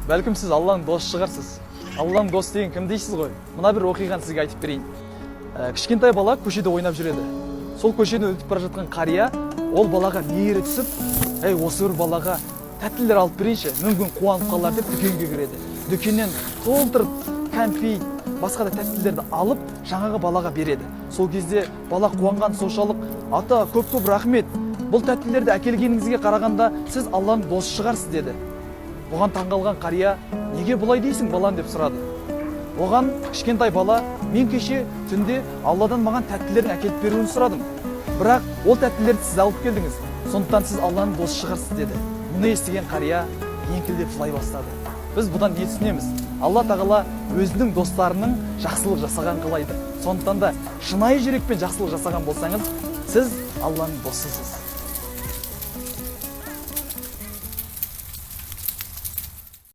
Бәлкім сіз Алланың досы шығарсыз. Алланың досы деген кім дейсіз ғой? Мына бір оқиғаны сізге айтып берейін. Кішкентай бала көшеде ойнап жүреді. Сол көшеден өтіп бара жатқан қария ол балаға мейірі түсіп, осы бір балаға тәттілер алып берейінші, мүмкін қуанып қалар деп дүкенге кіреді. Дүкеннен толтырып кәмпит, басқа да тәттілерді алып, жаңағы балаға береді. Сол кезде бала қуанған соншалық, ата, көп-көп рахмет. Бұл тәттілерді әкелгеніңізге қарағанда сіз Алланың досы шығарсыз деді. Оған таңғалған қария, неге бұлай дейсің балам деп сұрады. Оған кішкентай бала, мен кеше түнде Алладан маған тәттілерін әкеліп беруін сұрадым. Бірақ ол тәттілерді сіз алып келдіңіз. Сондықтан сіз Алланың досы шығарсыз деді. Мұны естіген қария еңкілдеп жылай бастады. Біз бұдан не түсінеміз? Алла тағала өзінің достарының жақсылық жасаған қалайды. Сондықтан да шынайы жүрекпен жақсылық жасаған болсаңыз, сіз Алланың досысыз.